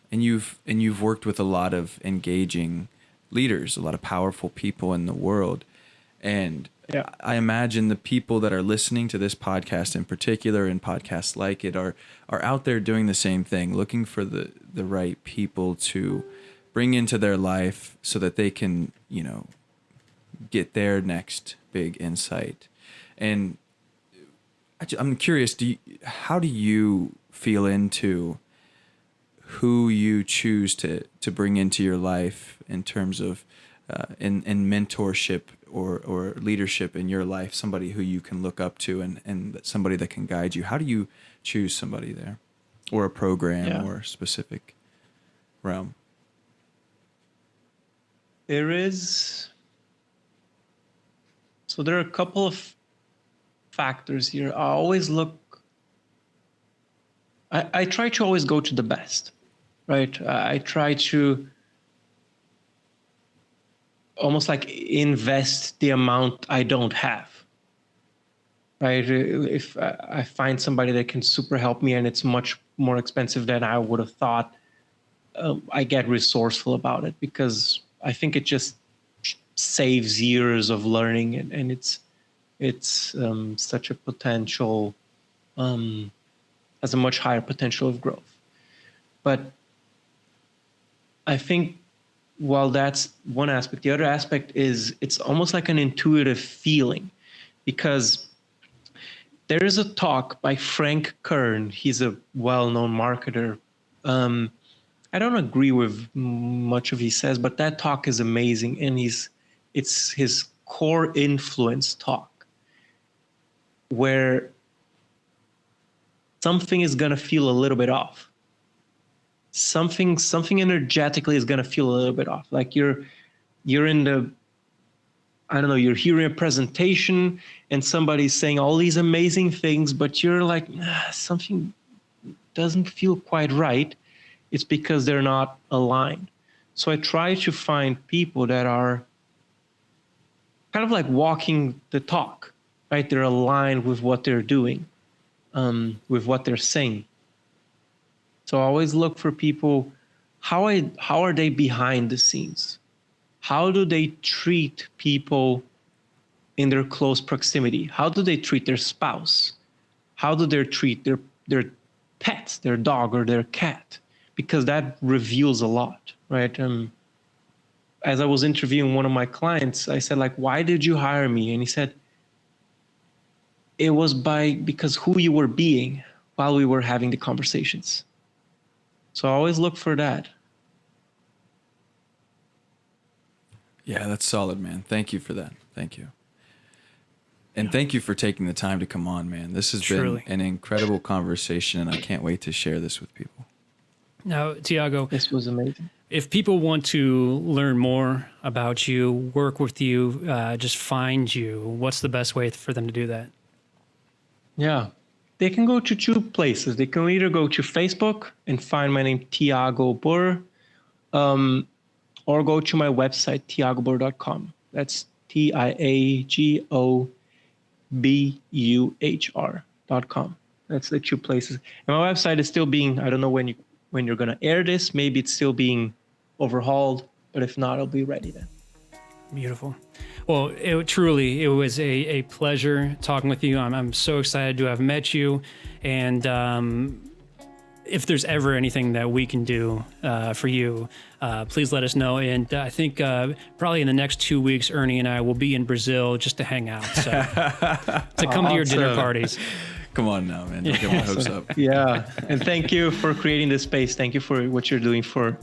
And you've worked with a lot of engaging leaders, a lot of powerful people in the world. And I imagine the people that are listening to this podcast in particular, and podcasts like it, are out there doing the same thing, looking for the right people to bring into their life so that they can, you know, get their next big insight. And I'm curious, how do you feel into who you choose to bring into your life in terms of in mentorship or leadership in your life, somebody who you can look up to and somebody that can guide you? How do you choose somebody there, or a program or a specific realm? There are a couple of factors here. I try to always go to the best, right? I try to almost like invest the amount I don't have, right? If I find somebody that can super help me and it's much more expensive than I would have thought, I get resourceful about it, because I think it just saves years of learning, and it's such a potential, has a much higher potential of growth. But I think while that's one aspect, the other aspect is it's almost like an intuitive feeling, because there is a talk by Frank Kern. He's a well-known marketer. I don't agree with much of he says, but that talk is amazing, and it's his core influence talk, where something is going to feel a little bit off. Something energetically is going to feel a little bit off. Like you're in the, I don't know, you're hearing a presentation and somebody's saying all these amazing things, but you're like, something doesn't feel quite right. It's because they're not aligned. So I try to find people that are kind of like walking the talk, right? They're aligned with what they're doing, with what they're saying. So I always look for people, how are they behind the scenes? How do they treat people in their close proximity? How do they treat their spouse? How do they treat their pets, their dog or their cat? Because that reveals a lot, right? As I was interviewing one of my clients, I said, like, why did you hire me? And he said, it was because who you were being while we were having the conversations. So I always look for that. Yeah, that's solid, man. Thank you for that. Thank you. And thank you for taking the time to come on, man. This has been an incredible conversation, and I can't wait to share this with people. Now, Tiago, this was amazing. If people want to learn more about you, work with you, just find you, what's the best way for them to do that? Yeah, they can go to two places. They can either go to Facebook and find my name, Tiago Buhr, or go to my website, tiagobuhr.com. That's TIAGOBUHR.com. That's the two places. And my website is still being, I don't know when you're going to air this, maybe it's still being overhauled, but if not, it'll be ready then. Beautiful. Well, it was a pleasure talking with you. I'm so excited to have met you. And if there's ever anything that we can do for you, please let us know. And I think probably in the next 2 weeks, Ernie and I will be in Brazil just to hang out. So to come to your dinner parties. Come on now, man. Don't get my hopes up. Yeah. And thank you for creating this space. Thank you for what you're doing for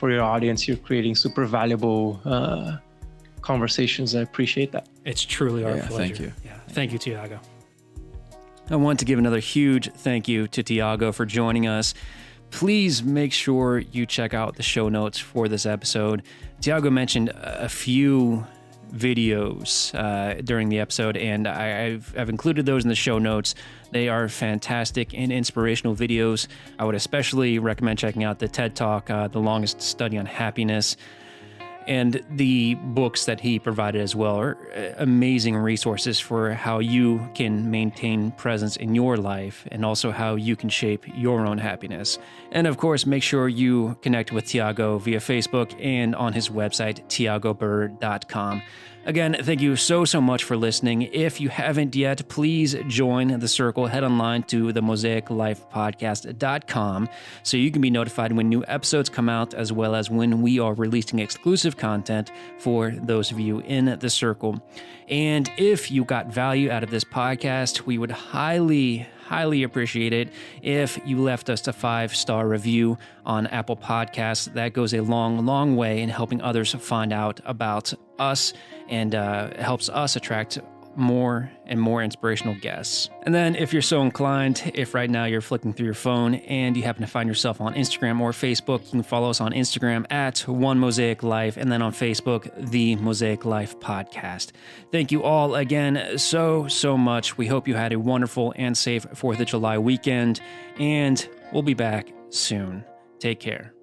your audience. You're creating super valuable conversations. I appreciate that. It's truly our pleasure. Thank you. Yeah. Thank you, Tiago. I want to give another huge thank you to Tiago for joining us. Please make sure you check out the show notes for this episode. Tiago mentioned a few videos during the episode, and I've included those in the show notes. They are fantastic and inspirational videos. I would especially recommend checking out the TED Talk, The Longest Study on Happiness, and the books that he provided as well are amazing resources for how you can maintain presence in your life and also how you can shape your own happiness. And of course, make sure you connect with Tiago via Facebook and on his website, tiagobuhr.com. Again, thank you so much for listening. If you haven't yet, please join the circle. Head online to the mosaiclifepodcast.com so you can be notified when new episodes come out, as well as when we are releasing exclusive content for those of you in the circle. And if you got value out of this podcast, we would highly appreciate it if you left us a 5-star review on Apple Podcasts. That goes a long way in helping others find out about us and helps us attract more and more inspirational guests. And then if you're so inclined, if right now you're flicking through your phone and you happen to find yourself on Instagram or Facebook, you can follow us on Instagram at One Mosaic Life, and then on Facebook, the Mosaic Life Podcast. Thank you all again so much. We hope you had a wonderful and safe 4th of July weekend, and we'll be back soon. Take care.